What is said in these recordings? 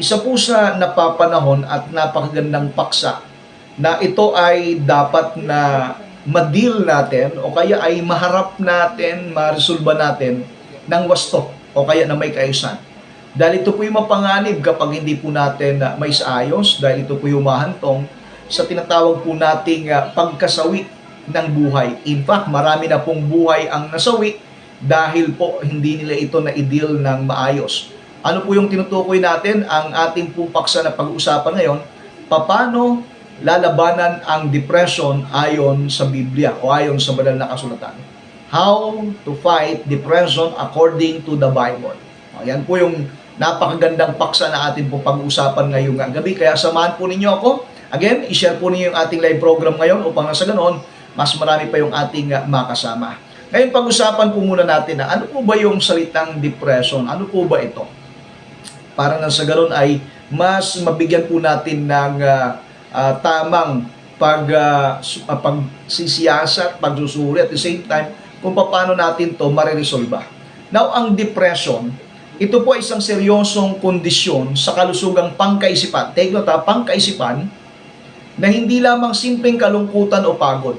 Isa po sa napapanahon at napakagandang paksa na ito ay dapat na ma-deal natin o kaya ay maharap natin, ma-resolve natin ng wasto o kaya na may kaayusan. Dahil ito po yung mapanganib kapag hindi po natin may saayos, dahil ito po yung mahantong sa tinatawag po nating pagkasawi ng buhay. In fact, marami na pong buhay ang nasawi dahil po hindi nila ito na-i-deal ng maayos. Ano po yung tinutukoy natin? Ang ating pong paksa na pag-uusapan ngayon, paano lalabanan ang depression ayon sa Biblia o ayon sa banal na kasulatan. How to fight depression according to the Bible. Ayan po yung napakagandang paksa na atin po pag-uusapan ngayong gabi. Kaya samahan po ninyo ako. Again, i-share po ninyo yung ating live program ngayon upang sa ganoon, mas marami pa yung ating makasama. Ngayon, pag-usapan po muna natin na ano po ba yung salitang depression? Ano po ba ito? Para na sa ganoon ay mas mabigyan po natin ng tamang pagsisiyasat, pagsusuri at the same time kung paano natin to mariresolba. Now, ang depression, ito po ay isang seryosong kondisyon sa kalusugang pangkaisipan. Take note ha, pangkaisipan na hindi lamang simpleng kalungkutan o pagod.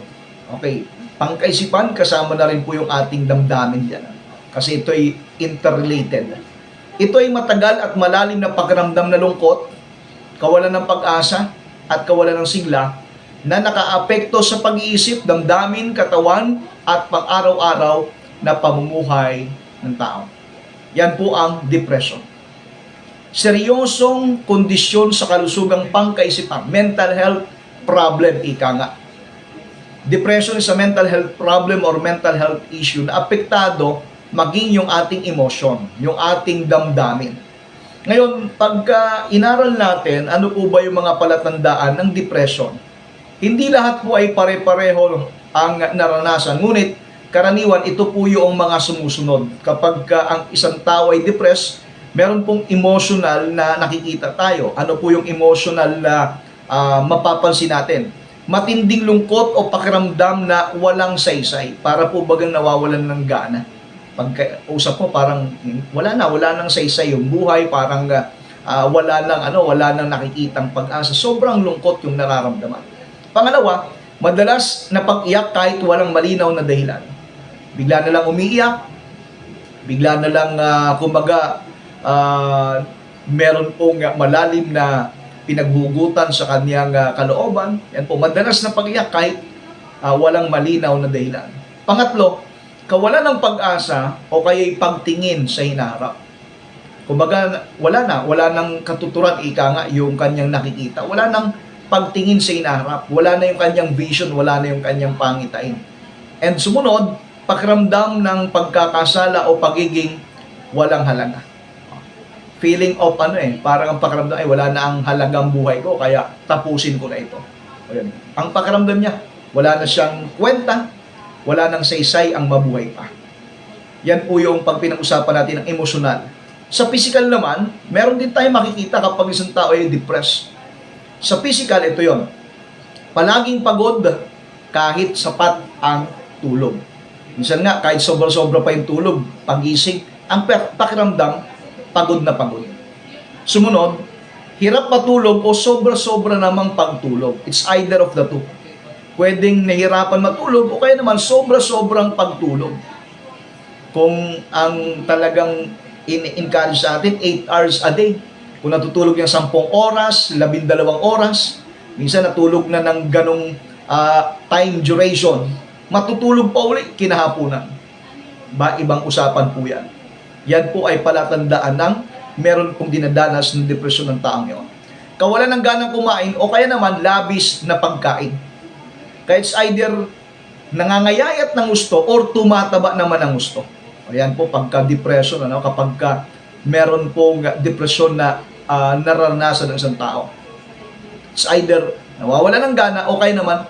Okay, pangkaisipan kasama na rin po yung ating damdamin diyan. Kasi ito ay interrelated. Ito ay matagal at malalim na pakiramdam na lungkot, kawalan ng pag-asa, at kawalan ng sigla na nakaapekto sa pag-iisip, damdamin, katawan, at pang-araw-araw na pamumuhay ng tao. Yan po ang depression. Seryosong kondisyon sa kalusugang pangkaisipan, mental health problem, ika nga. Depression is a mental health problem or mental health issue na apektado maging yung ating emotion, yung ating damdamin. Ngayon, pagka inaral natin, ano po ba yung mga palatandaan ng depression? Hindi lahat po ay pare-pareho ang naranasan. Ngunit, karaniwan, ito po yung mga sumusunod. Kapag ang isang tao ay depressed, meron pong emotional na nakikita tayo. Ano po yung emotional na mapapansin natin? Matinding lungkot o pakiramdam na walang saysay. Para po bagang nawawalan ng gana. Pagkausap mo parang wala nang saysay yung buhay, parang wala nang nakikitang pag-asa. Sobrang lungkot yung nararamdaman. Pangalawa, madalas na pag-iyak kahit walang malinaw na dahilan. Bigla na lang umiiyak, bigla na lang meron pong malalim na pinaghugutan sa kanyang kalooban. Yan po, madalas na pag-iyak kahit walang malinaw na dahilan. Pangatlo, kawalan ng pag-asa o kaya'y pagtingin sa hinaharap. Kumbaga, wala nang katuturan, ika nga, yung kanyang nakikita. Wala nang pagtingin sa hinaharap. Wala na yung kanyang vision, wala na yung kanyang pangitain. And sumunod, pakiramdam ng pagkakasala o pagiging walang halaga. Feeling of parang ang pakiramdam ay wala na ang halagang buhay ko, kaya tapusin ko na ito. Ayun. Ang pakiramdam niya, wala na siyang kwenta, wala nang saysay ang mabuhay pa. Yan po yung pag pinag-usapan natin ng emosyonal. Sa physical naman, meron din tayo makikita kapag isang tao ay depressed. Sa physical, ito yon. Palaging pagod kahit sapat ang tulog. Minsan nga, kahit sobra-sobra pa yung tulog, pagising, ang pakiramdam, pagod na pagod. Sumunod, hirap matulog o sobra-sobra namang pagtulog. It's either of the two. Pwedeng nahirapan matulog o kaya naman sobra-sobrang pagtulog. Kung ang talagang in-encourage sa atin, 8 hours a day. Kung natutulog yung 10 oras, 12 oras, minsan natulog na ng ganong time duration, matutulog pa uli kinahaponan. Ibang usapan po yan. Yan po ay palatandaan ng meron pong dinadanas ng depresyon ng taong yun. Kawalan ng ganang kumain o kaya naman labis na pagkain. Kaya it's either nangangayayat ng gusto or tumataba naman ng gusto. Ayan po, pagka-depression, kapag meron pong depression na naranasan ng isang tao. It's either nawawala ng gana o kaya naman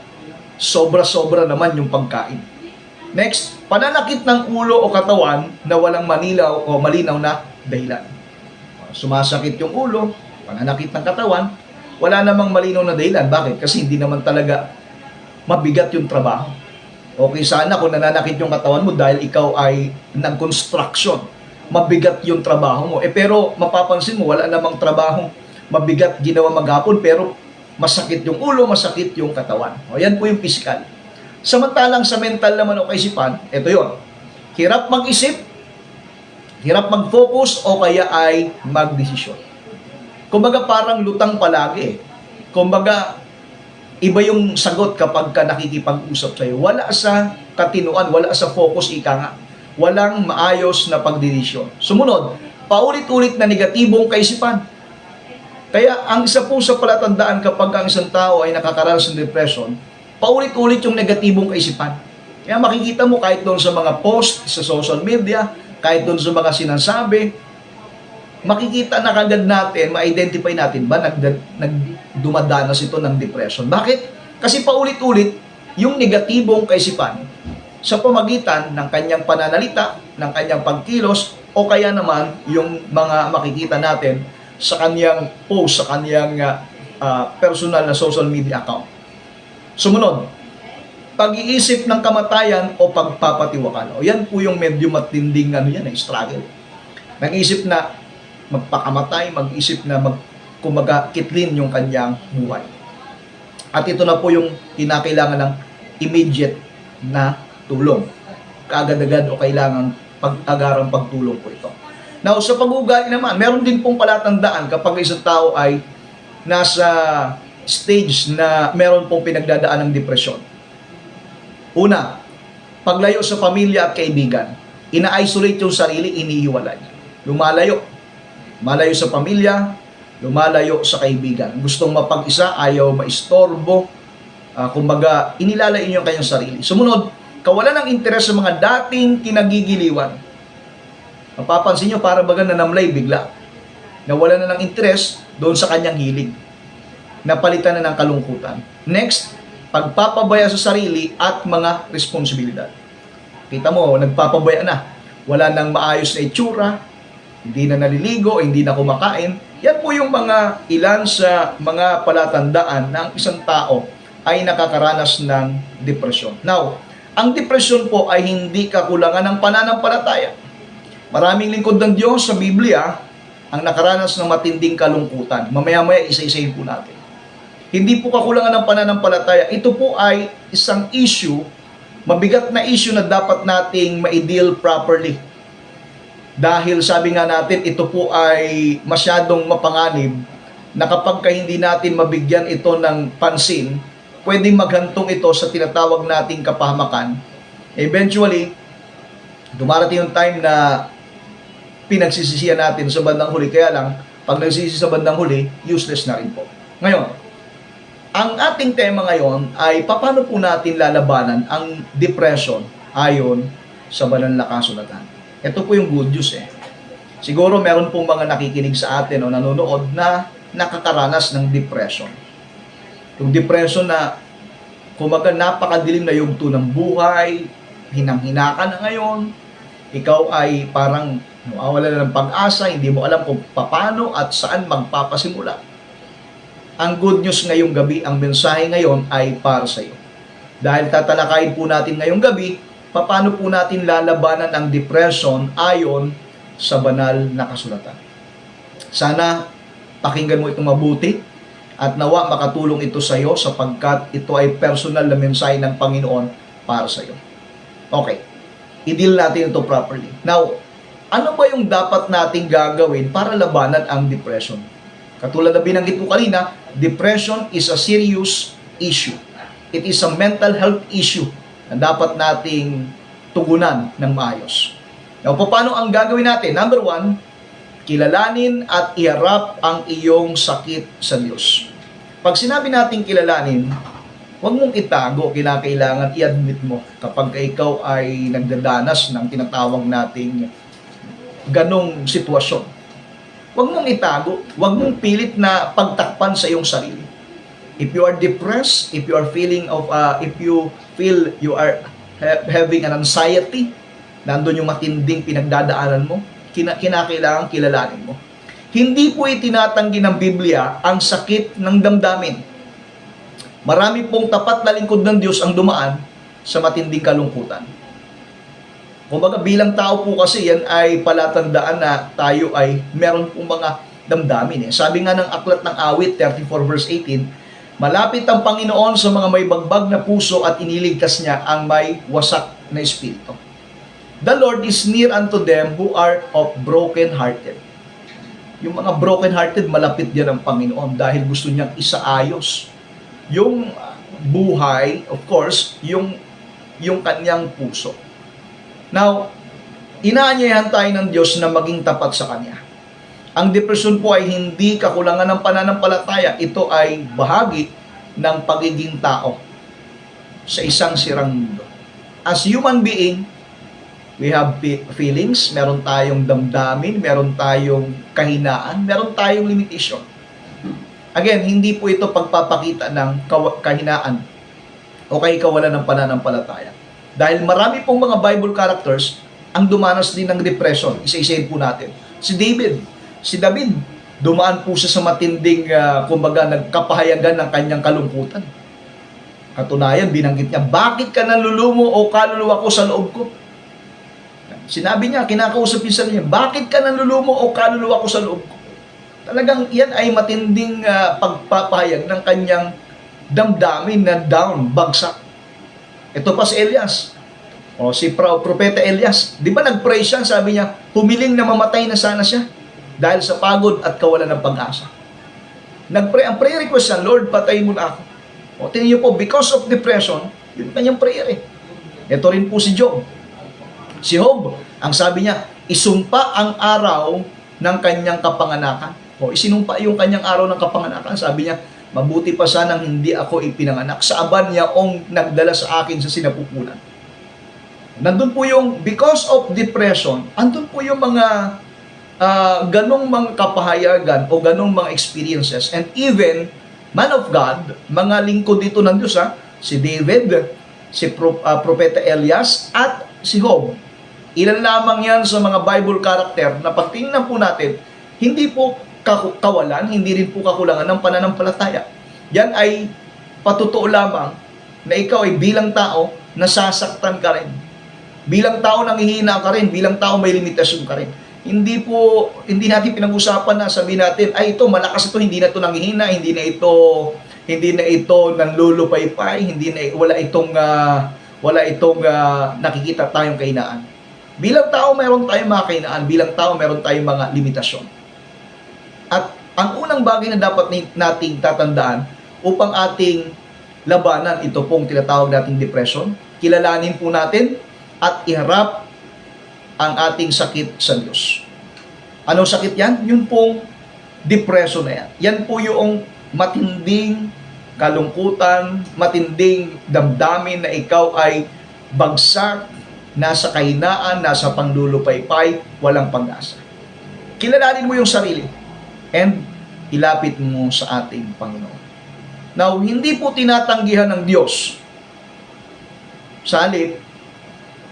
sobra-sobra naman yung pagkain. Next, pananakit ng ulo o katawan na walang malinaw na dahilan. Sumasakit yung ulo, pananakit ng katawan, wala namang malinaw na dahilan. Bakit? Kasi hindi naman talaga mabigat yung trabaho. Okay sana kung nananakit yung katawan mo dahil ikaw ay nag-construction mabigat yung trabaho mo. Pero mapapansin mo, wala namang trabaho mabigat ginawa maghapon, pero masakit yung ulo, masakit yung katawan. O, yan po yung physical. Samantalang sa mental naman o kaisipan, ito yon. Hirap mag-isip, hirap mag-focus, o kaya ay mag-desisyon. Kumbaga parang lutang palagi. Kumbaga, iba yung sagot kapag ka nakikipag-usap sa'yo. Wala sa katinuan, wala sa focus, ika nga. Walang maayos na pagdedesisyon. Sumunod, paulit-ulit na negatibong kaisipan. Kaya ang isa po sa palatandaan kapag ang isang tao ay nakakaranas ng depression, paulit-ulit yung negatibong kaisipan. Kaya makikita mo kahit doon sa mga post sa social media, kahit doon sa mga sinasabi, makikita na kagad natin, ma-identify natin ba dumadanas ito ng depression. Bakit? Kasi paulit-ulit yung negatibong kaisipan sa pamagitan ng kanyang pananalita, ng kanyang pagkilos, o kaya naman yung mga makikita natin sa kanyang post, sa kanyang personal na social media account. Sumunod, pag-iisip ng kamatayan o pagpapatiwakal. O yan po yung medyo matinding struggle. Nag-isip na magpakamatay, mag-isip na kitlin yung kanyang buhay. At ito na po yung kinakailangan ng immediate na tulong. Kaagad-agad o kailangan pag-agarang pagtulong po ito. Now, sa pag-uugali naman, meron din pong palatandaan kapag isang tao ay nasa stage na meron pong pinagdadaan ng depresyon. Una, paglayo sa pamilya at kaibigan. Ina-isolate yung sarili, iniiwalay. Lumalayo. Malayo sa pamilya, lumalayo sa kaibigan. Gustong mapag-isa, ayaw maistorbo. Kumbaga, inilalayo yung kanyang sarili. Sumunod, kawalan ng interes sa mga dating kinagigiliwan. Mapapansin nyo, para baga nanamlay bigla. Nawala na ng interes doon sa kanyang hilig. Napalitan na ng kalungkutan. Next, pagpapabaya sa sarili at mga responsibilidad. Kita mo, nagpapabaya na. Wala nang maayos na itsura, hindi na naliligo, hindi na kumakain. Yan po yung mga ilan sa mga palatandaan na ang isang tao ay nakakaranas ng depresyon. Now, ang depresyon po ay hindi kakulangan ng pananampalataya. Maraming lingkod ng Diyos sa Biblia ang nakaranas ng matinding kalungkutan. Mamaya-maya isa-isahin po natin. Hindi po kakulangan ng pananampalataya. Ito po ay isang issue, mabigat na issue na dapat nating ma-deal properly. Dahil sabi nga natin, ito po ay masyadong mapanganib na kapag hindi natin mabigyan ito ng pansin, pwedeng maghantong ito sa tinatawag nating kapahamakan. Eventually, dumarating yung time na pinagsisisihan natin sa bandang huli. Kaya lang, pag nagsisisi sa bandang huli, useless na rin po. Ngayon, ang ating tema ngayon ay paano po natin lalabanan ang depression ayon sa banal na kasulatan. Ito po yung good news Siguro meron pong mga nakikinig sa atin o nanonood na nakakaranas ng depression. Yung depression na kumaga napakadilim na yugto ng buhay, hinang-hina ka na ngayon, ikaw ay parang nawawala na ng pag-asa, hindi mo alam kung paano at saan magpapasimula. Ang good news ngayong gabi, ang mensahe ngayon ay para sa iyo. Dahil tatalakayin po natin ngayong gabi, paano po natin lalabanan ang depression ayon sa banal na kasulatan. Sana pakinggan mo itong mabuti at nawa makatulong ito sa iyo sapagkat ito ay personal na mensahe ng Panginoon para sa iyo. Okay, i-deal natin ito properly. Now, ano ba yung dapat nating gagawin para labanan ang depression? Katulad na binanggit ko kanina, depression is a serious issue. It is a mental health issue na dapat nating tugunan ng maayos. Now, paano ang gagawin natin? Number 1, kilalanin at iharap ang iyong sakit sa Diyos. Pag sinabi nating kilalanin, huwag mong itago, kailangan i-admit mo kapag ikaw ay nagdadanas ng tinatawag nating ganong sitwasyon. Huwag mong itago, huwag mong pilit na pagtakpan sa iyong sarili. If you are depressed, if you are if you feel you are having an anxiety, nandun yung matinding pinagdadaanan mo, kinakailangan kilalanin mo. Hindi po itinatanggi ng Biblia ang sakit ng damdamin. Marami pong tapat na lingkod ng Diyos ang dumaan sa matinding kalungkutan. Kumbaga bilang tao po kasi yan ay palatandaan na tayo ay meron pong mga damdamin. Sabi nga ng Aklat ng Awit 34 verse 18, malapit ang Panginoon sa mga may bagbag na puso at iniligtas niya ang may wasak na espiritu. The Lord is near unto them who are of broken hearted. Yung mga broken hearted, malapit yan ang Panginoon dahil gusto niyang isaayos yung buhay, of course, yung kanyang puso. Now, inaanyayahan tayo ng Diyos na maging tapat sa Kanya. Ang depresyon po ay hindi kakulangan ng pananampalataya. Ito ay bahagi ng pagiging tao sa isang sirang mundo. As human being, we have feelings, meron tayong damdamin, meron tayong kahinaan, meron tayong limitation. Again, hindi po ito pagpapakita ng kahinaan o kawalan ng pananampalataya. Dahil marami pong mga Bible characters ang dumanas din ng depression. Isa-isahin po natin. Si David, dumaan po siya sa matinding, kumbaga, nagkapahayagan ng kanyang kalungkutan. Katunayan, binanggit niya, bakit ka nalulumo o kaluluwa ko sa loob ko? Sinabi niya, kinakausap niya sa niya, bakit ka nalulumo o kaluluwa ko sa loob ko? Talagang yan ay matinding pagpapahayag ng kanyang damdamin na down, bagsak. Ito pa si Elias, o si Propeta Elias. Di ba nag-pray siya, sabi niya, humiling na mamatay na sana siya dahil sa pagod at kawalan ng pag-asa. Nag-pray, ang prayer request niya, Lord, patayin mo na ako. O tingnan niyo po, because of depression, yun kanyang prayer eh. Ito rin po si Job. Si Job, ang sabi niya, isumpa ang araw ng kanyang kapanganakan. O isinumpa yung kanyang araw ng kapanganakan. Sabi niya, mabuti pa sanang hindi ako ipinanganak sa aban niyaong nagdala sa akin sa sinapupunan. Nandun po yung, because of depression, andun po yung mga ganong mga kapahayagan o ganong mga experiences. And even, man of God, mga lingkod dito ng Diyos, si David, si Propeta Elias, at si Job. Ilan lamang yan sa mga Bible character na pagtingnan po natin, hindi po kawalan, hindi rin po kakulangan ng pananampalataya. Yan ay patotoo lamang na ikaw ay bilang tao, nasasaktan ka rin. Bilang tao nanghihina ka rin, bilang tao may limitasyon ka rin. Hindi natin pinag-usapan na sabihin natin, ay ito, malakas ito, hindi na ito nanghihina, hindi na ito nanlulupaypay, wala itong nakikita tayong kahinaan. Bilang tao, meron tayong mga kahinaan. Bilang tao, meron tayong mga limitasyon. At ang unang bagay na dapat nating tatandaan upang ating labanan ito pong tinatawag nating depression, kilalanin po natin at iharap ang ating sakit sa Diyos. Anong sakit yan? Yun pong depression na yan. Yan po yung matinding kalungkutan, matinding damdamin na ikaw ay bagsak, nasa kahinaan, nasa panglulupaypay, walang pag-asa. Kilalanin mo yung sarili and ilapit mo sa ating Panginoon. Now, hindi po tinatanggihan ng Diyos. Sa halip,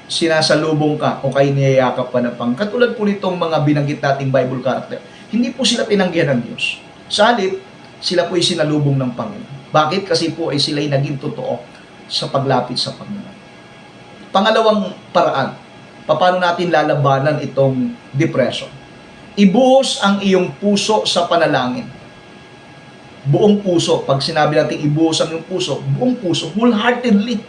sinasalubong ka o kay niyayakap ka na pang. Katulad po nitong mga binanggit nating Bible character. Hindi po sila tinanggihan ng Diyos. Sa halip, sila po ay sinalubong ng Panginoon. Bakit? Kasi po ay sila ay naging totoo sa paglapit sa Panginoon. Pangalawang paraan, paano natin lalabanan itong depression? Ibuhos ang iyong puso sa panalangin. Buong puso. Pag sinabi natin ibuhos ang iyong puso, buong puso, wholeheartedly.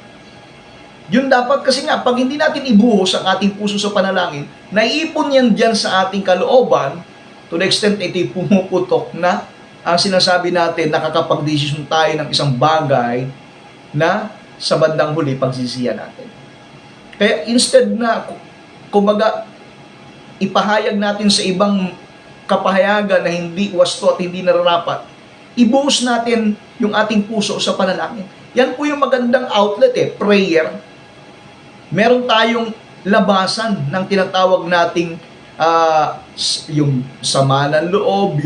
Yun dapat kasi nga, pag hindi natin ibuhos ang ating puso sa panalangin, naiipon yan dyan sa ating kalooban, to the extent na ito'y pumuputok na ang sinasabi natin, nakakapag-desisyon tayo ng isang bagay na sa bandang huli, pagsisiyan natin. Kaya instead na, kumbaga, ipahayag natin sa ibang kapahayagan na hindi wasto at hindi nararapat, ibuhos natin yung ating puso sa panalangin. Yan po yung magandang outlet prayer. Meron tayong labasan ng tinatawag nating yung sama ng loob,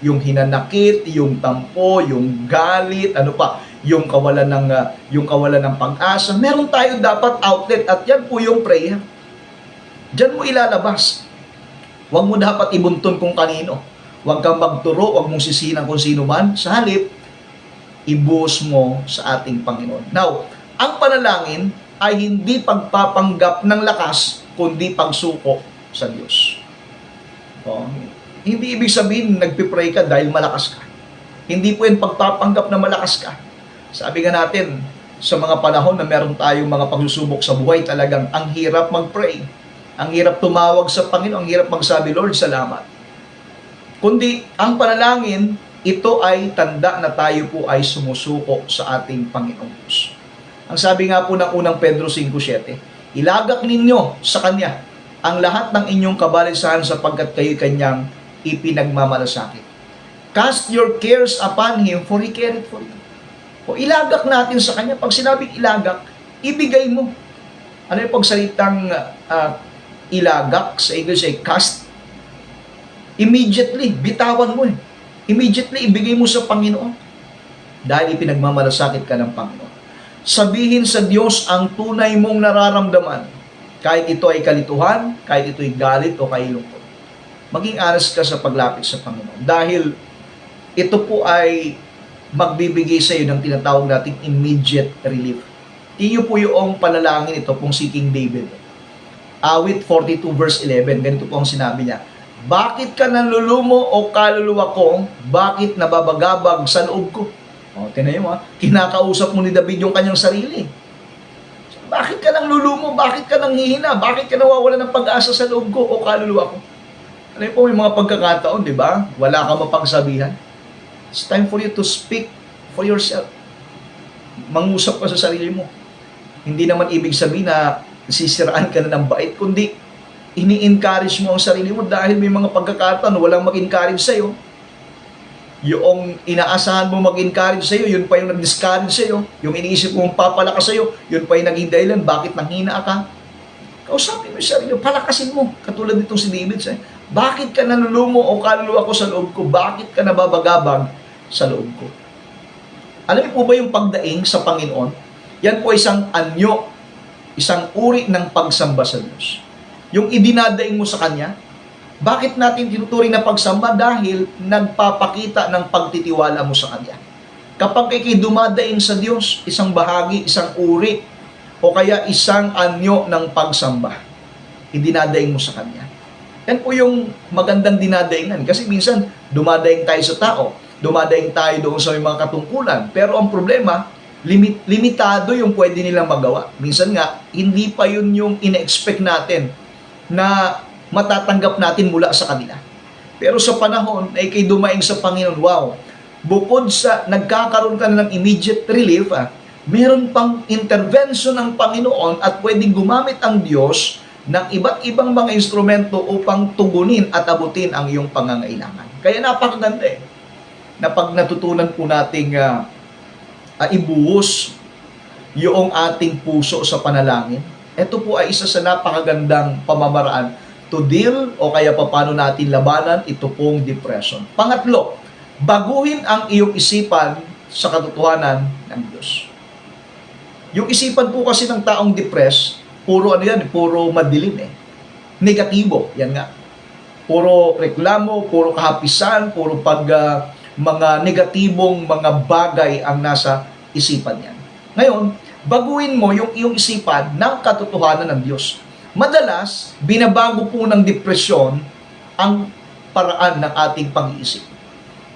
yung hinanakit, yung tampo, yung galit, yung kawalan ng pag-asa. Meron tayo dapat outlet at yan po yung prayer. Diyan mo ilalabas. Huwag mo dapat ibuntun kung kanino. Huwag kang magturo, huwag mong sisinan kung sino man. Sa halip, ibuhos mo sa ating Panginoon. Now, ang panalangin ay hindi pagpapanggap ng lakas kundi pagsuko sa Diyos. O, hindi ibig sabihin nagpipray ka dahil malakas ka. Hindi po yung pagpapanggap na malakas ka. Sabi nga natin, sa mga panahon na meron tayong mga pagsusubok sa buhay, talagang ang hirap mag-pray. Ang hirap tumawag sa Panginoon, ang hirap magsabi, Lord, salamat. Kundi, ang panalangin, ito ay tanda na tayo po ay sumusuko sa ating Panginoong Diyos. Ang sabi nga po ng unang Pedro 5:7, ilagak ninyo sa Kanya ang lahat ng inyong kabalisahan sapagkat kayo Kanyang ipinagmamalasakit. Cast your cares upon Him for He careth for you. O ilagak natin sa Kanya. Pag sinabing ilagak, ibigay mo. Ano yung pagsalitang ilagak? Sa English ay cast. Immediately, bitawan mo eh. Immediately, ibigay mo sa Panginoon. Dahil ipinagmamalasakit ka ng Panginoon. Sabihin sa Diyos ang tunay mong nararamdaman. Kahit ito ay kalituhan, kahit ito ay galit o kailungkot. Maging honest ka sa paglapit sa Panginoon. Dahil ito po ay magbibigay sa iyo ng tinatawag nating immediate relief. Iyo po yung panalangin ito pong si King David. Awit 42 verse 11, ganito po ang sinabi niya. Bakit ka nanlulumo o kaluluwa ko? Bakit nababagabag sa loob ko? O, tinayo mo, kinakausap mo ni David yung kanyang sarili. Bakit ka nanlulumo? Bakit ka nanghihina? Bakit ka nawawala ng pag-asa sa loob ko o kaluluwa ko? Ano po, may mga pagkakataon, di ba? Wala ka mapagsabihan. It's time for you to speak for yourself. Mangusap ka sa sarili mo. Hindi naman ibig sabihin na sisiraan ka na ng bait, kundi ini-encourage mo ang sarili mo dahil may mga pagkakataon walang mag-encourage sa'yo. Yung inaasahan mo mag-encourage sa'yo, yun pa yung nag-discourage sa'yo. Yung iniisip mo papalakas sa'yo, yun pa yung naging dahilan bakit nanghina ka. Kausapin mo yung sarili mo, palakasin mo. Katulad nitong si David sa'yo. Bakit ka nanlulumo o kaluluwa ko sa loob ko? Bakit ka nababagabag sa loob ko? Alam niyo po ba yung pagdaing sa Panginoon? Yan po isang anyo, isang uri ng pagsamba sa Diyos. Yung idinadaing mo sa Kanya, bakit natin tinuturing na pagsamba? Dahil nagpapakita ng pagtitiwala mo sa Kanya. Kapag ikay dumadaing sa Diyos, isang bahagi, isang uri, o kaya isang anyo ng pagsamba, idinadaing mo sa Kanya. Yan po yung magandang dinadaingan. Kasi minsan, dumadaing tayo sa tao, dumadaing tayo doon sa mga katungkulan. Pero ang problema, limitado yung pwede nilang magawa. Minsan nga, hindi pa yun yung ina-expect natin na matatanggap natin mula sa kanila. Pero sa panahon ay kay dumaing sa Panginoon, wow, bukod sa nagkakaroon ka na ng immediate relief, meron pang intervention ng Panginoon at pwedeng gumamit ang Diyos ng iba't ibang mga instrumento upang tugunin at abutin ang iyong pangangailangan. Kaya napakaganda na pag natutunan po nating ibuhos yung ating puso sa panalangin, ito po ay isa sa napakagandang pamamaraan to deal o kaya paano natin labanan ito pong depression. Pangatlo, baguhin ang iyong isipan sa katotohanan ng Diyos. Yung isipan po kasi ng taong depressed, puro puro madilim negatibo, yan nga. Puro reklamo, puro kahapisan, puro mga negatibong mga bagay ang nasa isipan niyan. Ngayon, baguhin mo yung iyong isipan ng katotohanan ng Diyos. Madalas, binabago po ng depresyon ang paraan ng ating pag-iisip.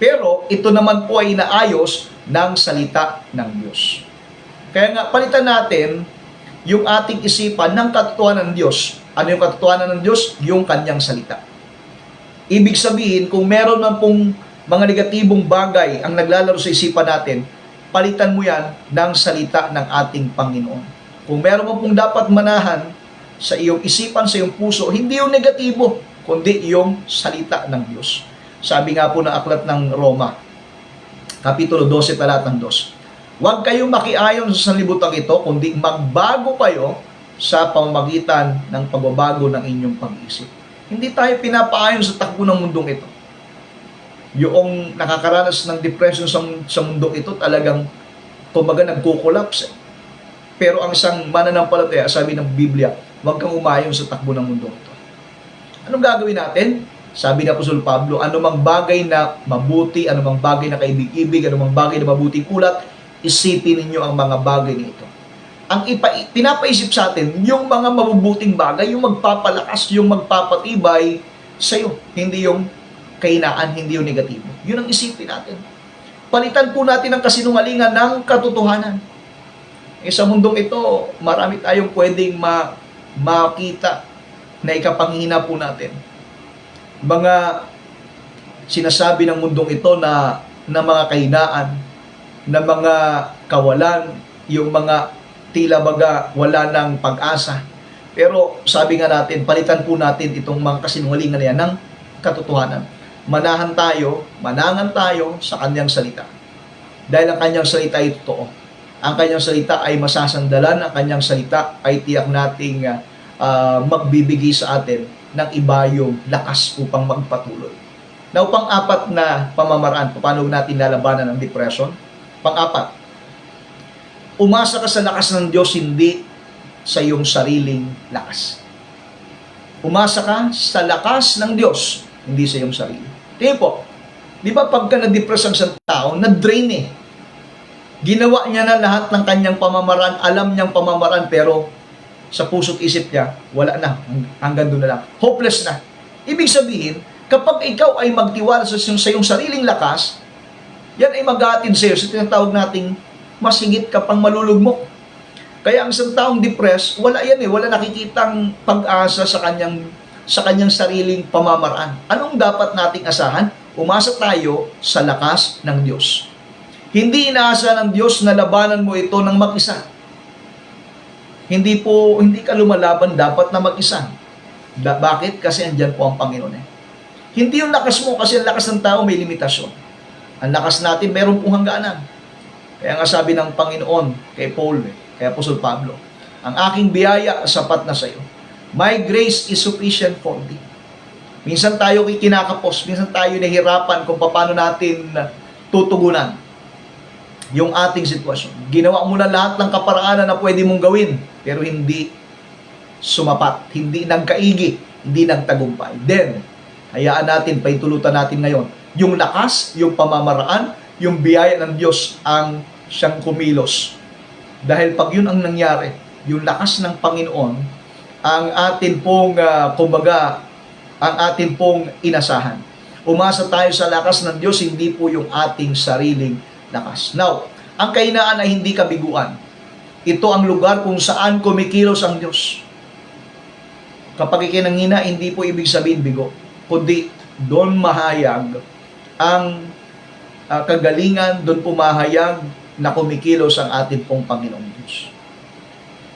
Pero ito naman po ay inaayos ng salita ng Diyos. Kaya nga, palitan natin yung ating isipan ng katotohanan ng Diyos. Ano yung katotohanan ng Diyos? Yung kanyang salita. Ibig sabihin, kung meron man pong mga negatibong bagay ang naglalaro sa isipan natin, palitan mo yan ng salita ng ating Panginoon. Kung meron man pong dapat manahan sa iyong isipan, sa iyong puso, hindi yung negatibo, kundi yung salita ng Diyos. Sabi nga po ng aklat ng Roma, Kapitulo 12, talatang 2. Huwag kayong makiayon sa sanlibutan ito, kundi magbago kayo sa pamamagitan ng pagbabago ng inyong pag-iisip. Hindi tayo pinapaayon sa takbo ng mundong ito. Yung nakakaranas ng depression sa mundong ito, talagang kumbaga nagkukulaps. Pero ang isang mananampalataya, sabi ng Biblia, huwag kang umayon sa takbo ng mundong ito. Anong gagawin natin? Sabi ni Apostol Pablo, anumang bagay na mabuti, anumang bagay na kaibig-ibig, anumang bagay na mabuting ulat, isipin ninyo ang mga bagay nito. ang pinapaisip sa atin, yung mga mabubuting bagay, yung magpapalakas, yung magpapatibay sa'yo. Hindi yung kahinaan, hindi yung negatibo. Yun ang isipin natin. Palitan po natin ang kasinungalingan ng katotohanan. Sa mundong ito, marami tayong pwedeng makita na ikapanghina po natin. Mga sinasabi ng mundong ito na mga kahinaan, na mga kawalan, yung mga tila baga wala ng pag-asa. Pero sabi nga natin, palitan po natin itong mga kasinungalingan na yan ng katotohanan. Manangan tayo sa kanyang salita. Dahil ang kanyang salita ay totoo. Ang kanyang salita ay masasandalan, ang kanyang salita ay tiyak nating magbibigay sa atin ng ibayong lakas upang magpatuloy. Now, pang-apat na pamamaraan, paano natin lalabanan ang depression? Pang-apat, umasa ka sa lakas ng Diyos, hindi sa iyong sariling lakas. Umasa ka sa lakas ng Diyos, hindi sa iyong sarili. Tingin po, di ba pagka na-depress ang isang tao, na-drain eh. Ginawa niya na lahat ng kanyang pamamaraan, alam niyang pamamaraan, pero sa puso't isip niya, wala na, hanggang doon na lang. Hopeless na. Ibig sabihin, kapag ikaw ay magtiwala sa iyong sariling lakas, yan ay mag-aatid sa iyo sa tinatawag nating mas higit ka pang malulugmok. Kaya ang isang taong depressed, wala yan eh, wala nakikitang pag-asa sa kanyang sariling pamamaraan. Anong dapat nating asahan? Umasa tayo sa lakas ng Diyos. Hindi inaasa ng Diyos na labanan mo ito ng mag-isa. Hindi ka lumalaban dapat na mag-isa. Bakit? Kasi andyan po ang Panginoon eh. Hindi yung lakas mo, kasi ang lakas ng tao may limitasyon. Ang lakas natin meron pong hangganan. Kaya nga sabi ng Panginoon kay Paul, kay Apostol Pablo, ang aking biyaya sapat na sa iyo. My grace is sufficient for thee. Minsan tayo kinakapos, minsan tayo nahihirapan kung paano natin tutugunan yung ating sitwasyon. Ginawa mo na lahat ng kaparaanan na pwede mong gawin, pero hindi sumapat, hindi nagkaigi, hindi nagtagumpay. Then, hayaan natin, paitulutan natin ngayon, yung lakas, yung pamamaraan, yung biyaya ng Diyos ang siyang kumilos. Dahil pag yun ang nangyari, yung lakas ng Panginoon, ang atin pong, ang atin pong inasahan. Umasa tayo sa lakas ng Diyos, hindi po yung ating sariling lakas. Now, ang kahinaan ay hindi kabiguan. Ito ang lugar kung saan kumikilos ang Diyos. Kapag ikinangina, hindi po ibig sabihin bigo, kundi doon mahayag ang kagalingan, doon pumahayag na kumikilos ang ating pong Panginoong Diyos.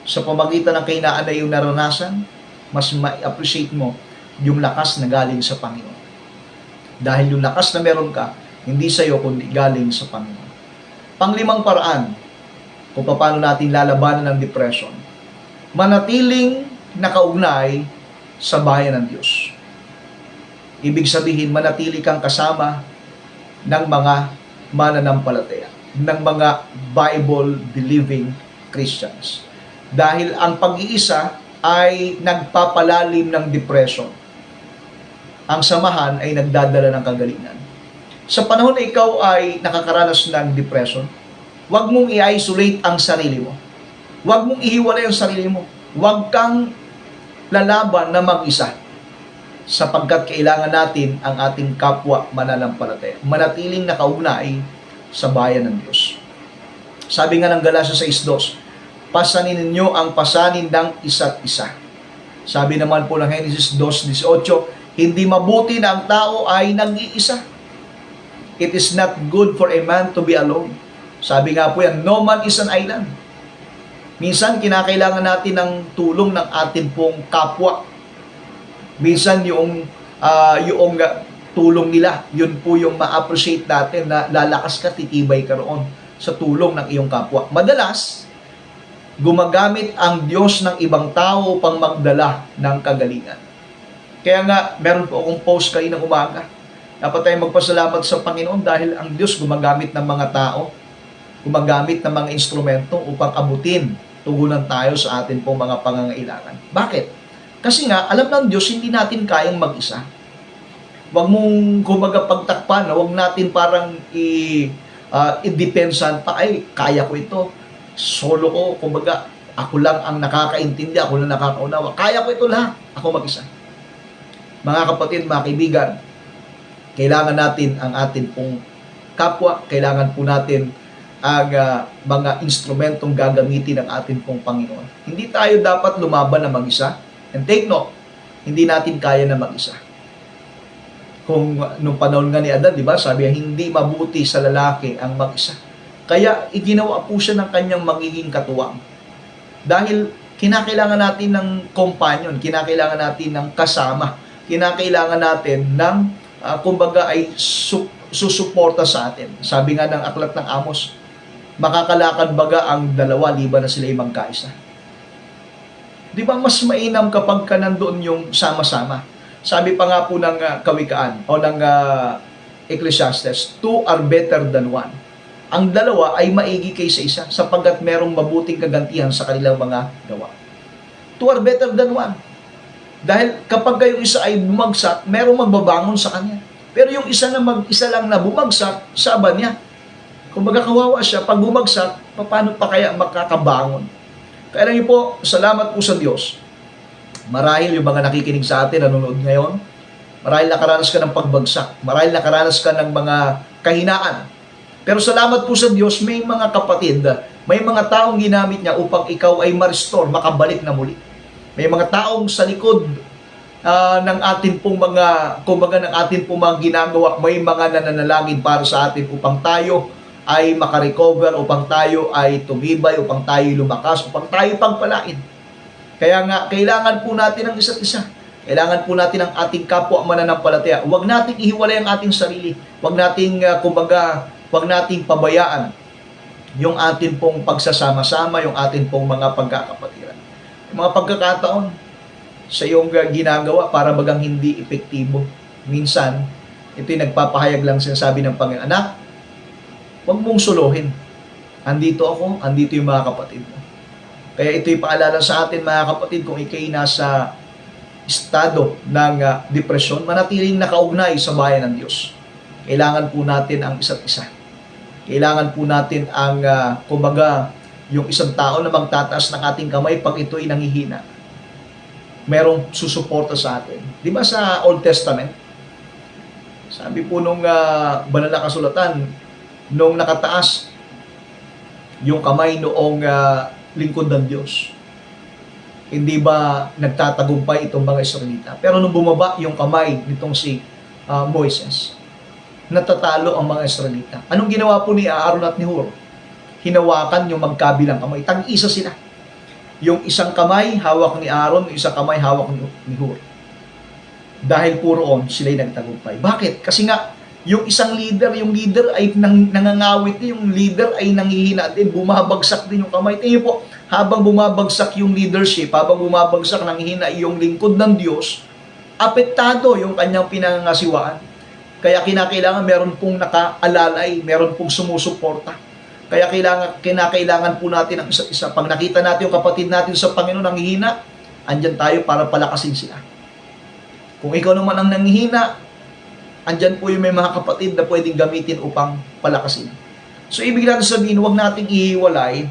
Sa pamagitan ng kahinaan na iyong naranasan, mas ma-appreciate mo yung lakas na galing sa Panginoon. Dahil yung lakas na meron ka, hindi sa iyo, kundi galing sa Panginoon. Panglimang paraan, kung paano natin lalabanan ng depression, manatiling nakaugnay sa bayan ng Diyos. Ibig sabihin, manatili kang kasama ng mga mananampalataya, ng mga Bible-believing Christians. Dahil ang pag-iisa ay nagpapalalim ng depression. Ang samahan ay nagdadala ng kagalingan. Sa panahon na ikaw ay nakakaranas ng depression, huwag mong i-isolate ang sarili mo. Huwag mong ihiwalay ang sarili mo. Huwag kang lalaban na mag-isa. Sapagkat kailangan natin ang ating kapwa mananampalataya. Manatiling nakaugnay sa bayan ng Diyos. Sabi nga ng Galatia 6:2, pasanin ninyo ang pasanin ng isa't isa. Sabi naman po ng Genesis 2:18, hindi mabuti na ang tao ay nag-iisa. It is not good for a man to be alone. Sabi nga po yan, no man is an island. Minsan, kinakailangan natin ng tulong ng ating pong kapwa. Minsan, yung tulong nila, yun po yung ma-appreciate natin na lalakas ka, titibay ka roon sa tulong ng iyong kapwa. Madalas, gumagamit ang Diyos ng ibang tao pang magdala ng kagalingan. Kaya nga, meron po akong post kaninang umaga. Dapat tayong magpasalamat sa Panginoon dahil ang Diyos gumagamit ng mga tao, gumagamit ng mga instrumento upang abutin, tugunan tayo sa atin pong mga pangangailangan. Bakit? Kasi nga, alam ng Diyos, hindi natin kayang mag-isa. Huwag mong kumbaga pagtakpan, huwag natin parang i-depensan pa, ay, kaya ko ito, solo ko, kumbaga, Ako lang ang nakakaintindi, ako lang nakakaunawa. Kaya ko ito lahat, ako mag-isa. Mga kapatid, mga kaibigan, kailangan natin ang atin pong kapwa, kailangan po natin ang mga instrumentong gagamitin ng atin pong Panginoon. Hindi tayo dapat lumaban na mag-isa. And take note, hindi natin kaya na mag-isa. Kung nung panahon nga ni Adan, di ba, sabi niya, hindi mabuti sa lalaki ang mag-isa. Kaya iginawa po siya ng kanyang magiging katuwang. Dahil kinakailangan natin ng companion, kinakailangan natin ng kasama, kinakailangan natin ng kumbaga ay susuporta sa atin. Sabi nga ng aklat ng Amos, makakalakad baga ang dalawa liban na sila ay magkaisa. Di ba mas mainam kapag ka nandoon yung sama-sama? Sabi pa nga po ng Kawikaan o ng Ecclesiastes, two are better than one. Ang dalawa ay maigi kaysa isa sapagkat merong mabuting kagantihan sa kanilang mga gawa. Two are better than one. Dahil kapag yung isa ay bumagsak, merong magbabangon sa kanya. Pero yung isa na mag-isa lang na bumagsak, saba niya. Kung kawawa siya, pag bumagsak, paano pa kaya makakabangon? Kaya lang po, salamat po sa Diyos. Marahil yung mga nakikinig sa atin, nanonood ngayon, marahil nakaranas ka ng pagbagsak, marahil nakaranas ka ng mga kahinaan. Pero salamat po sa Diyos, may mga kapatid, may mga taong ginamit niya upang ikaw ay ma-restore, makabalik na muli. May mga taong sa likod ng atin pong mga, kumbaga ng atin pong mga ginagawa, may mga nananalangin para sa atin upang tayo ay makarecover, upang tayo ay tumibay, upang tayo lumakas, upang tayo pagpalain. Kaya nga, kailangan po natin ang isa't isa. Kailangan po natin ang ating kapwa mananampalataya. Huwag nating ihiwalay ang ating sarili. Huwag nating, huwag nating pabayaan yung atin pong pagsasama-sama, yung atin pong mga pagkakapatiran. Yung mga pagkakataon sa iyong ginagawa para bagang hindi epektibo. Minsan, ito'y nagpapahayag lang sinasabi ng Panginoon, anak, huwag mong suluhin. Andito ako, andito yung mga kapatid mo. Kaya ito'y paalala sa atin mga kapatid, kung ikay nasa estado ng depresyon, manatiling nakaugnay sa bayan ng Diyos. Kailangan po natin ang isa't isa. Kailangan po natin ang, kumbaga, yung isang tao na magtataas ng ating kamay pag ito'y nanghihina. Merong susuporta sa atin. Di ba sa Old Testament? Sabi po nung banal na kasulatan, nung nakataas yung kamay noong lingkod ng Diyos, hindi ba nagtatagumpay itong mga Israelita? Pero nung bumaba yung kamay nitong si Moises, natatalo ang mga Israelita. Anong ginawa po ni Aaron at ni Hur? Hinawakan yung magkabilang kamay. Tag-isa sila. Yung isang kamay, hawak ni Aaron, yung isang kamay, hawak ni Hur. Dahil puro on, sila'y nagtagumpay. Bakit? Kasi nga, yung isang leader, yung leader ay nangangawit, yung leader ay nanghihina din, bumabagsak din yung kamay. Tingin po, habang bumabagsak yung leadership, habang bumabagsak, nanghihina yung lingkod ng Diyos, apektado yung kanyang pinangangasiwaan. Kaya kinakailangan meron pong nakaalalay, meron pong sumusuporta. Kaya kinakailangan po natin ang isa't isa. Pag nakita natin yung kapatid natin sa Panginoon nanghihina, andyan tayo para palakasin sila. Kung ikaw naman ang nanghihina, andyan po yung may mga kapatid na pwedeng gamitin upang palakasin. So, ibig natin sabihin, huwag nating ihiwalay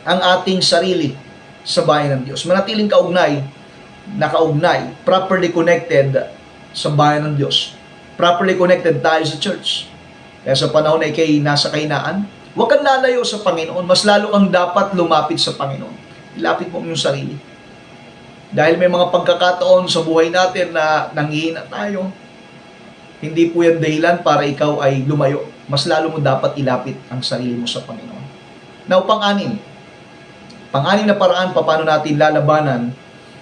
ang ating sarili sa bayan ng Diyos. Manatiling nakaugnay, properly connected sa bayan ng Diyos. Properly connected tayo sa church. Kaya sa panahon na ikay nasa kahinaan, huwag kang lalayo sa Panginoon. Mas lalo kang dapat lumapit sa Panginoon. Ilapit mo yung sarili. Dahil may mga pagkakataon sa buhay natin na nanghihina tayo, hindi po yan dahilan para ikaw ay lumayo. Mas lalo mo dapat ilapit ang sarili mo sa Panginoon. Now, pang-anim na paraan paano natin lalabanan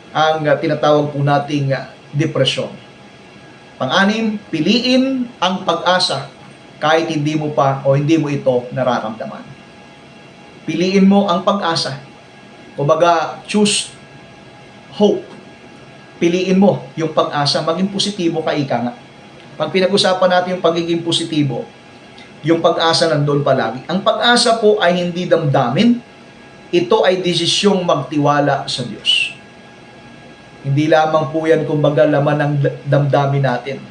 ang tinatawag po nating depresyon. Pang-anim, piliin ang pag-asa kahit hindi mo pa o hindi mo ito nararamdaman. Piliin mo ang pag-asa. Kumbaga, choose hope. Piliin mo yung pag-asa. Maging positibo ka, ika nga. Pag pinag-usapan natin yung pagiging positibo, yung pag-asa nandun palagi. Ang pag-asa po ay hindi damdamin. Ito ay desisyong magtiwala sa Diyos. Hindi lamang po yan, kumbaga, laman ng damdamin natin.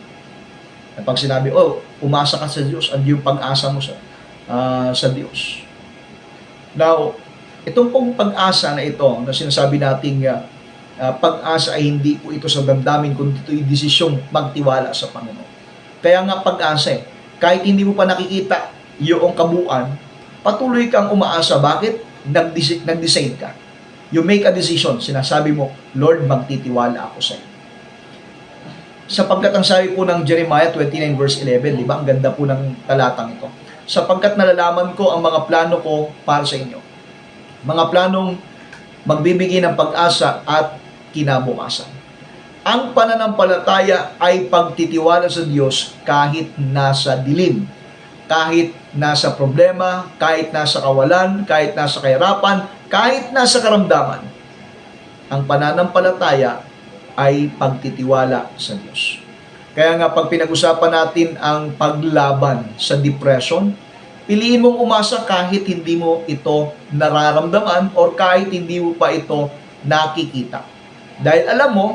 Pag sinabi, umasa ka sa Diyos, and yung pag-asa mo sa Diyos. Now, Itong pong pag-asa na ito, na sinasabi nating pag-asa ay hindi po ito sa damdamin, kundi ito'y desisyong magtiwala sa Panginoon. Kaya nga pag-asa kahit hindi mo pa nakikita yung kabuuan, patuloy kang umaasa. Bakit? Nag-decide ka. You make a decision. Sinasabi mo, Lord, magtitiwala ako sa iyo. Sapagkat ang sabi po ng Jeremiah 29 verse 11, di ba? Ang ganda po ng talatang ito. Sapagkat nalalaman ko ang mga plano ko para sa inyo. Mga planong magbibigay ng pag-asa at kinabukasan. Ang pananampalataya ay pagtitiwala sa Diyos kahit nasa dilim, kahit nasa problema, kahit nasa kawalan, kahit nasa kahirapan, kahit nasa karamdaman. Ang pananampalataya ay pagtitiwala sa Diyos. Kaya nga pag pinag-usapan natin ang paglaban sa depression, piliin mong umasa kahit hindi mo ito nararamdaman or kahit hindi mo pa ito nakikita. Dahil alam mo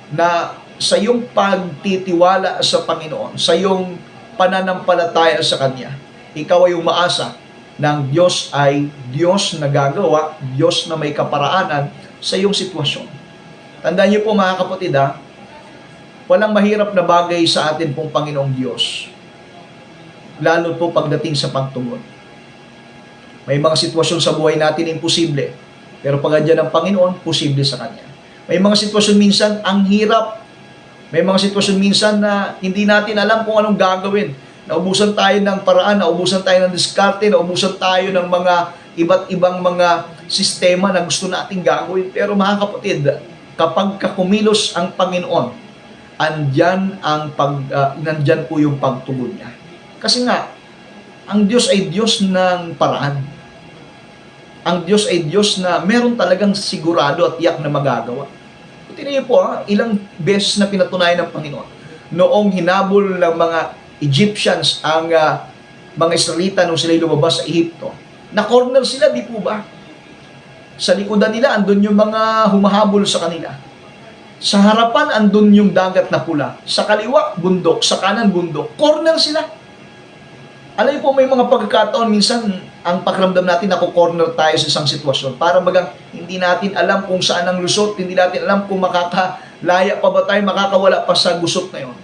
na sa iyong pagtitiwala sa Panginoon, sa iyong pananampalataya sa Kanya, ikaw ay umaasa ng Diyos ay Diyos na gagawa, Diyos na may kaparaanan sa iyong sitwasyon. Tandaan niyo po mga kapatid, walang mahirap na bagay sa atin pong Panginoong Diyos, lalo po pagdating sa pagtugon. May mga sitwasyon sa buhay natin imposible, pero pag andyan ang Panginoon, posible sa Kanya. May mga sitwasyon minsan ang hirap. May mga sitwasyon minsan na hindi natin alam kung anong gagawin. Naubusan tayo ng paraan, naubusan tayo ng diskarte, naubusan tayo ng mga iba't ibang mga sistema na gusto nating gagawin. Pero mga kapatid, kapag kumilos ang Panginoon, nandyan po yung pagtugon niya. Kasi nga, ang Diyos ay Diyos ng paraan. Ang Diyos ay Diyos na meron talagang sigurado at tiyak na magagawa. Tingnan niyo po, ilang beses na pinatunayan ng Panginoon. Noong hinabol ng mga Egyptians ang mga Israelita nung sila'y lumabas sa Ehipto, na-corner sila, di po ba? Sa likodan nila, andun yung mga humahabol sa kanila. Sa harapan, andun yung dagat na pula. Sa kaliwa, bundok. Sa kanan, bundok. Corner sila. Alam niyo po, may mga pagkakataon, minsan, ang pakiramdam natin, corner tayo sa isang sitwasyon. Para bagang hindi natin alam kung saan ang lusot, hindi natin alam kung makakalaya pa ba tayo, makakawala pa sa gusot na yun.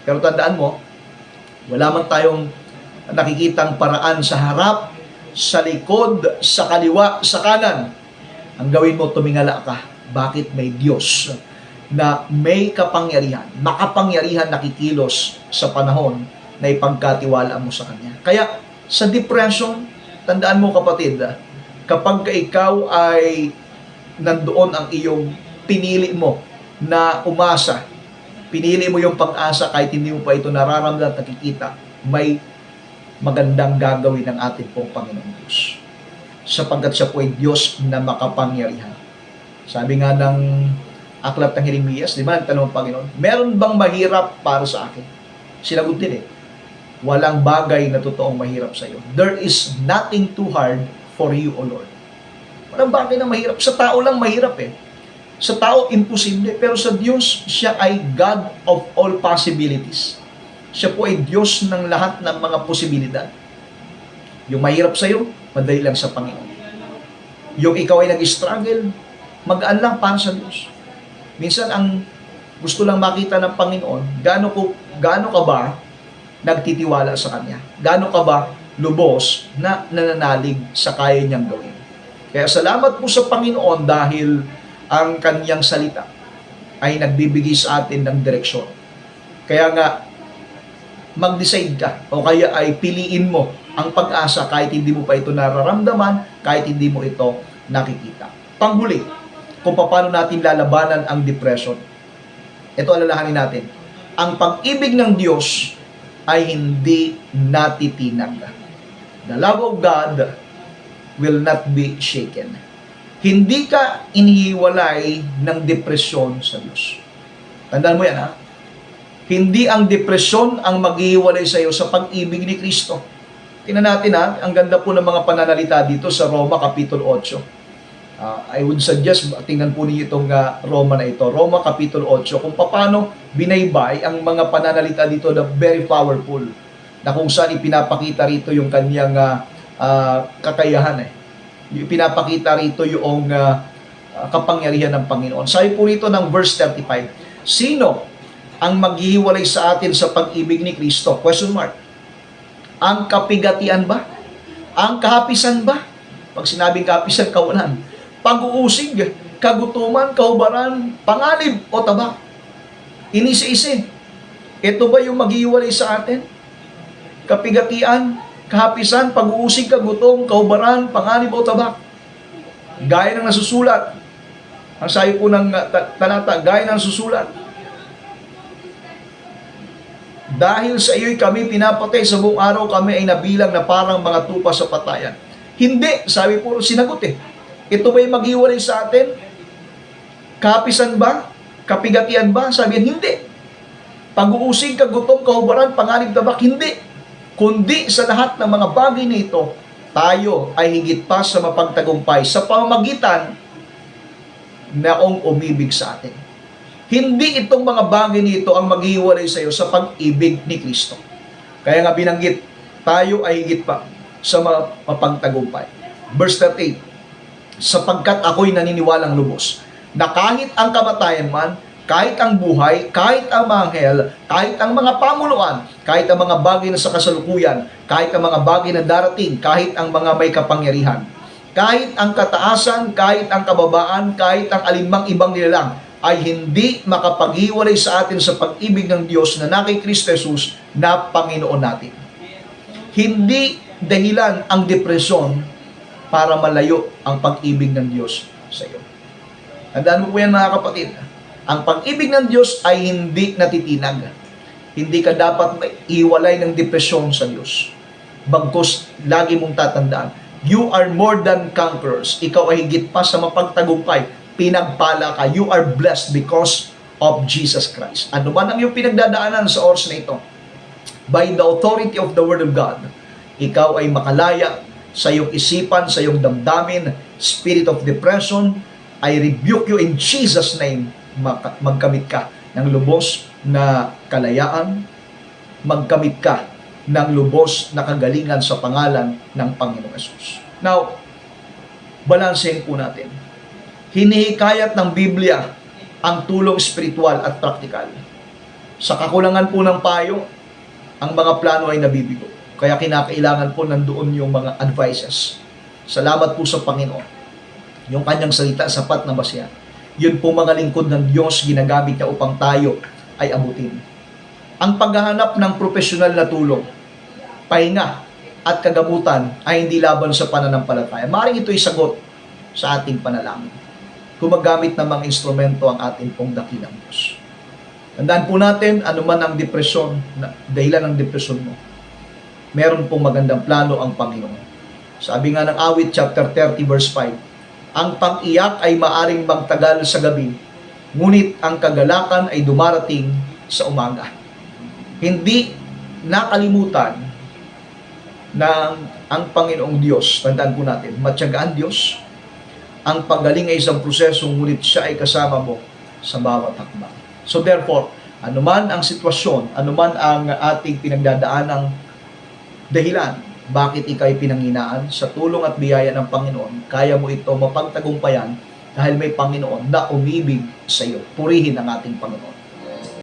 Pero tandaan mo, wala man tayong nakikitang paraan sa harap, sa likod, sa kaliwa, sa kanan. Ang gawin mo, tumingala ka. Bakit may Diyos na may kapangyarihan, makapangyarihan nakikilos sa panahon na ipagkatiwala mo sa Kanya. Kaya sa depression, tandaan mo kapatid, kapag ikaw ay nandoon ang iyong pinili mo na umasa, pinili mo yung pag-asa kahit hindi mo pa ito nararamdaman at nakikita, may magandang gagawin ng ating pong Panginoong Diyos. Sapagkat siya po ay Diyos na makapangyarihan. Sabi nga ng aklat ng Jeremias, di ba, nagtanong ang Panginoon, meron bang mahirap para sa akin? Sinagot din walang bagay na totoong mahirap sa iyo. There is nothing too hard for you, O Lord. Walang bagay na mahirap. Sa tao lang mahirap Sa tao, imposible. Pero sa Diyos, siya ay God of all possibilities. Siya po ay Diyos ng lahat ng mga posibilidad. Yung mahirap sa iyo, madali lang sa Panginoon. Yung ikaw ay nag-struggle, magaan lang para sa Diyos. Minsan, ang gusto lang makita ng Panginoon, gaano ka ba nagtitiwala sa Kanya? Gaano ka ba lubos na nananalig sa kaya niyang gawin? Kaya salamat po sa Panginoon dahil ang Kanyang salita ay nagbibigay sa atin ng direksyon. Kaya nga, mag-decide ka o kaya ay piliin mo ang pag-asa kahit hindi mo pa ito nararamdaman, kahit hindi mo ito nakikita. Panghuli, kung paano natin lalabanan ang depression. Ito alalahanin natin. Ang pag-ibig ng Diyos ay hindi natitinag. The love of God will not be shaken. Hindi ka inihiwalay ng depresyon sa Diyos. Tandaan mo yan, Hindi ang depresyon ang maghihiwalay sa iyo sa pag-ibig ni Kristo. Tingnan natin, ang ganda po ng mga pananalita dito sa Roma Kapitulo 8. I would suggest, tingnan po niyo itong Roma na ito. Roma Kapitulo 8, kung paano binaybay ang mga pananalita dito na very powerful, na kung saan ipinapakita rito yung kanyang kakayahan. Pinapakita rito yung kapangyarihan ng Panginoon. Sabi po rito ng verse 35, sino ang maghihiwalay sa atin sa pag-ibig ni Kristo? Question mark. Ang kapigatian ba? Ang kahapisan ba? Pag sinabing kahapisan, kawalan. Pag-uusig, kagutuman, kahubaran, panganib o tabak. Inisi-isi. Ito ba yung maghihiwalay sa atin? Kapigatian, kahapisan, pag-uusig, kagutom, kahubaran, panganib o tabak. Gaya ng nasusulat. Ang sabi po ng talata, gaya ng nasusulat. Dahil sa iyo'y kami pinapatay, sa buong araw kami ay nabilang na parang mga tupa sa patayan. Hindi, sabi po, sinagot Ito ba'y maghiwalay sa atin? Kahapisan ba? Kapigatian ba? Sabihin, hindi. Pag-uusig, kagutom, kahubaran, panganib, tabak, hindi. Kundi sa lahat ng mga bagay na ito, tayo ay higit pa sa mapagtagumpay sa pamamagitan naong umibig sa atin. Hindi itong mga bagay nito ang maghiwalay sa iyo sa pag-ibig ni Kristo. Kaya nga binanggit, tayo ay higit pa sa mapagtagumpay. Verse 38, sapagkat ako'y naniniwalang lubos na kahit ang kamatayan man, kahit ang buhay, kahit ang mga anghel, kahit ang mga pamuluan, kahit ang mga bagay na sa kasalukuyan, kahit ang mga bagay na darating, kahit ang mga may kapangyarihan, kahit ang kataasan, kahit ang kababaan, kahit ang alinmang ibang nilalang, ay hindi makapaghiwalay sa atin sa pag-ibig ng Diyos na na kay Kristo Jesus na Panginoon natin. Hindi dahilan ang depresyon para malayo ang pag-ibig ng Diyos sa iyo. Tandaan mo po yan, mga kapatid. Ang pag-ibig ng Diyos ay hindi natitinag. Hindi ka dapat iwalay ng depresyon sa Diyos. Bagkus, lagi mong tatandaan, you are more than conquerors. Ikaw ay higit pa sa mapagtagumpay. Pinagpala ka. You are blessed because of Jesus Christ. Ano man ang iyong pinagdadaanan sa oras na ito, by the authority of the Word of God, ikaw ay makalaya sa iyong isipan, sa iyong damdamin, spirit of depression, I rebuke you in Jesus' name. Magkamit ka ng lubos na kalayaan, magkamit ka ng lubos na kagalingan sa pangalan ng Panginoong Hesus. Now, balansehin po natin. Hinihikayat ng Biblia ang tulong spiritual at praktikal. Sa kakulangan po ng payo, ang mga plano ay nabibigo. Kaya kinakailangan po nandoon yung mga advices. Salamat po sa Panginoon. Yung kanyang salita, sapat na basihan. Yun po mga lingkod ng Diyos, ginagamit niya upang tayo ay abutin. Ang paghahanap ng profesional na tulong, pahinga at kagamutan ay hindi laban sa pananampalataya. Maaaring ito'y sagot sa ating panalangin. Gumagamit ng mga instrumento ang ating pong dakilang Diyos. Tandaan po natin, anuman ang depresyon, dahilan ng depresyon mo, meron pong magandang plano ang Panginoon. Sabi nga ng awit chapter 30 verse 5, ang pag-iyak ay maaring magtagal sa gabi, ngunit ang kagalakan ay dumarating sa umaga. Hindi nakalimutan ng ang Panginoong Diyos. Tandaan po natin, matyagaan Diyos. Ang paggaling ay isang proseso, ngunit siya ay kasama mo sa bawat hakbang. So therefore, anuman ang sitwasyon, anuman ang ating pinagdadaanang dahilan, bakit ikaw ay pinanghinaan, sa tulong at biyaya ng Panginoon, kaya mo ito mapagtagumpayan dahil may Panginoon na umibig sa iyo. Purihin ang ating Panginoon.